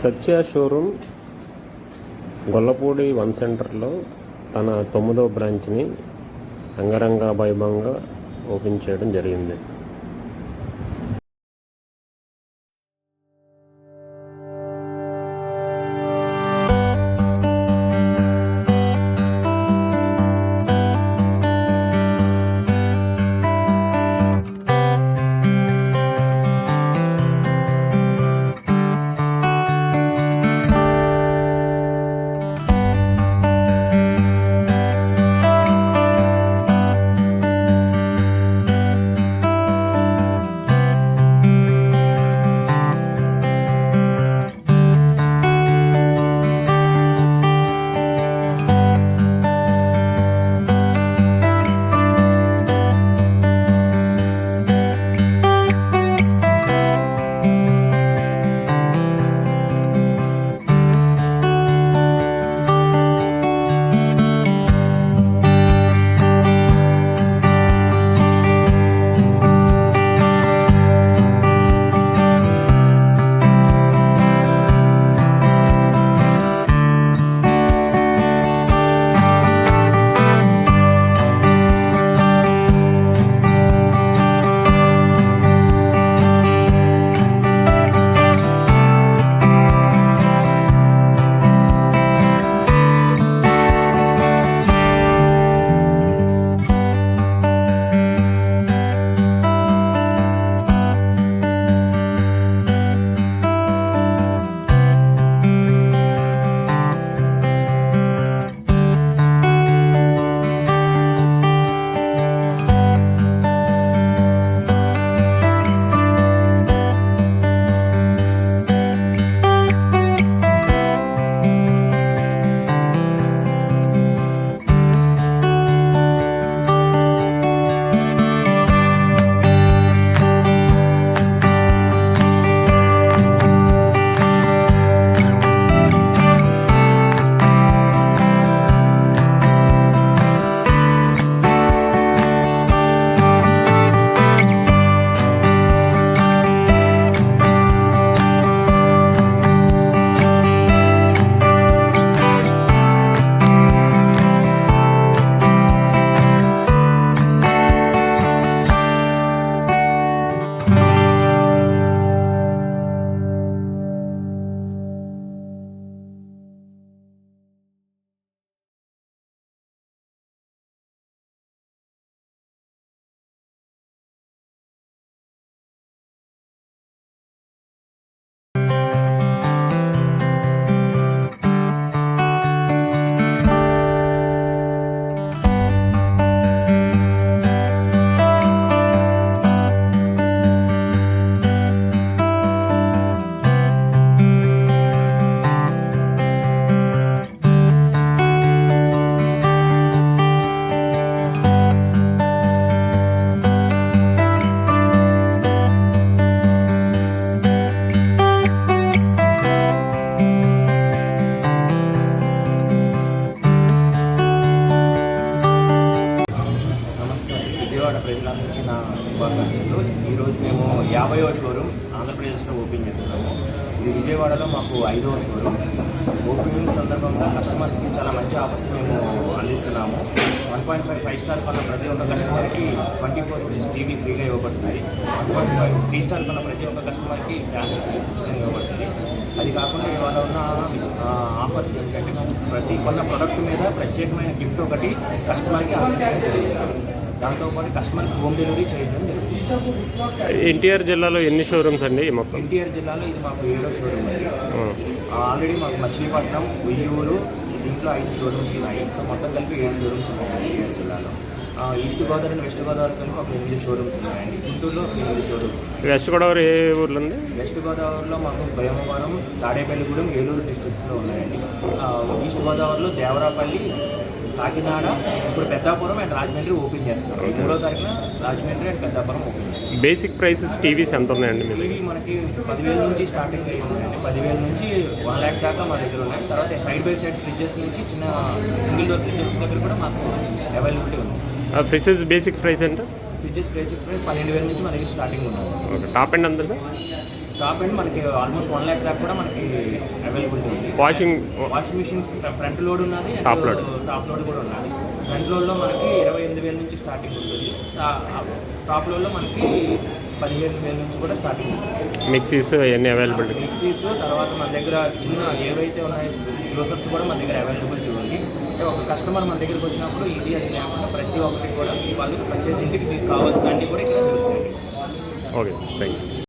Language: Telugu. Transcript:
సత్య షోరూమ్ గొల్లపూడి వన్ సెంటర్లో తన 9వ బ్రాంచ్ని అంగరంగ వైభవంగా ఓపెన్ చేయడం జరిగింది. ప్రజలందరికీ నా శుభాకాంక్షలు. ఈరోజు మేము 50వ షోరూమ్ ఆంధ్రప్రదేశ్లో ఓపెన్ చేస్తున్నాము. ఇది విజయవాడలో మాకు 5వ షోరూమ్. ఓపెనింగ్ సందర్భంగా కస్టమర్స్కి చాలా మంచి ఆఫర్స్ మేము అందిస్తున్నాము. 1.5 5 స్టార్ కొన్న ప్రతి ఒక్క కస్టమర్కి 24 ఇంచెస్ టీవీ ఫ్రీగా ఇవ్వబడుతుంది. 1.5 3 స్టార్ కొన్న ప్రతి ఒక్క కస్టమర్కి ఫ్యాన్ ఉచితంగా ఇవ్వబడుతుంది. అది కాకుండా ఇవాళ ఉన్న ఆఫర్స్ ఏంటంటే ప్రతి కొన్న ప్రొడక్ట్ మీద ప్రత్యేకమైన గిఫ్ట్ ఒకటి కస్టమర్కి అందించడం. దాంతోపాటు కస్టమర్కి హోమ్ డెలివరీ చేయడం జరుగుతుంది. ఎన్టీఆర్ జిల్లాలో ఎన్ని షోరూమ్స్ అండి మొత్తం? ఎన్టీఆర్ జిల్లాలో ఇది మాకు 7వ షోరూమ్ అండి. ఆల్రెడీ మాకు మచిలీపట్నం, ఉయ్యూరు, దీంట్లో 5 షోరూమ్స్ ఉన్నాయి. మొత్తం కలిపి 7 షోరూమ్స్ ఉన్నాయి ఎన్టీఆర్ జిల్లాలో. East Godavari and west Godavari కలిపి ఒక 8 షోరూమ్స్ ఉన్నాయండి. గుంటూరులో 8 షోరూమ్స్. వెస్ట్ గోదావరి ఏ ఊర్లో ఉంది? వెస్ట్ గోదావరిలో మాకు భీమవరం, తాడేపల్లిగూడెం, ఏలూరు డిస్ట్రిక్ట్స్లో ఉన్నాయండి. ఈస్ట్ గోదావరిలో దేవరాపల్లి, కాకినాడ, ఇప్పుడు పెద్దాపురం అండ్ రాజమండ్రి ఓపెన్ చేస్తున్నాం. 3వ తారీఖున రాజమండ్రి అండ్ పెద్దాపురం ఓపెన్ చేస్తాం. బేసిక్ ప్రైసెస్ టీవీస్ ఎంత ఉన్నాయండి? టీవీ మనకి 10,000 నుంచి స్టార్టింగ్ ఉన్నాయండి. 10,000 నుంచి 1 lakh దాకా మా దగ్గర ఉన్నాయి. తర్వాత సైడ్ బై సైడ్ ఫ్రిడ్జెస్ నుంచి చిన్న సింగిల్ డోర్ ఫ్రిడ్జెస్ దగ్గర కూడా మాకు అవైలబిలిటీ ఉంది. ఫ్రిడ్జెస్ బేసిక్ ప్రైస్ ఎంత? ఫ్రిడ్జెస్ బేసిక్ ప్రైస్ 12,000 నుంచి మా దగ్గర స్టార్టింగ్ ఉన్నాయి. ఓకే, టాప్ ఎండ్ ఎంత? టాప్ అండ్ మనకి ఆల్మోస్ట్ 1 lakh దాకా కూడా మనకి అవైలబిలిటీ ఉంది. Washing washing machines front load ఉన్నది, టాప్ లోడ్. టాప్ లోడ్ కూడా ఉన్నది. ఫ్రంట్ లోడ్లో మనకి 28,000 నుంచి స్టార్టింగ్ ఉంటుంది. టాప్ లోడ్లో మనకి 15,000 నుంచి కూడా స్టార్టింగ్ ఉంటుంది. మిక్సీస్ ఎన్ని అవైలబిలిటీ? మిక్సీస్ తర్వాత మన దగ్గర చిన్న ఏవైతే ఉన్నాయో గ్రోసర్స్ కూడా మన దగ్గర అవైలబిలిటీ ఉంది. అంటే ఒక కస్టమర్ మన దగ్గరికి వచ్చినప్పుడు ఇది అది లేకుండా ప్రతి ఒక్కటి కూడా వాళ్ళు పర్చేజ్ ఇంటికి కావాల్సిన అన్ని కూడా ఇక్కడ దొరుకుతాయి. Okay, thank you.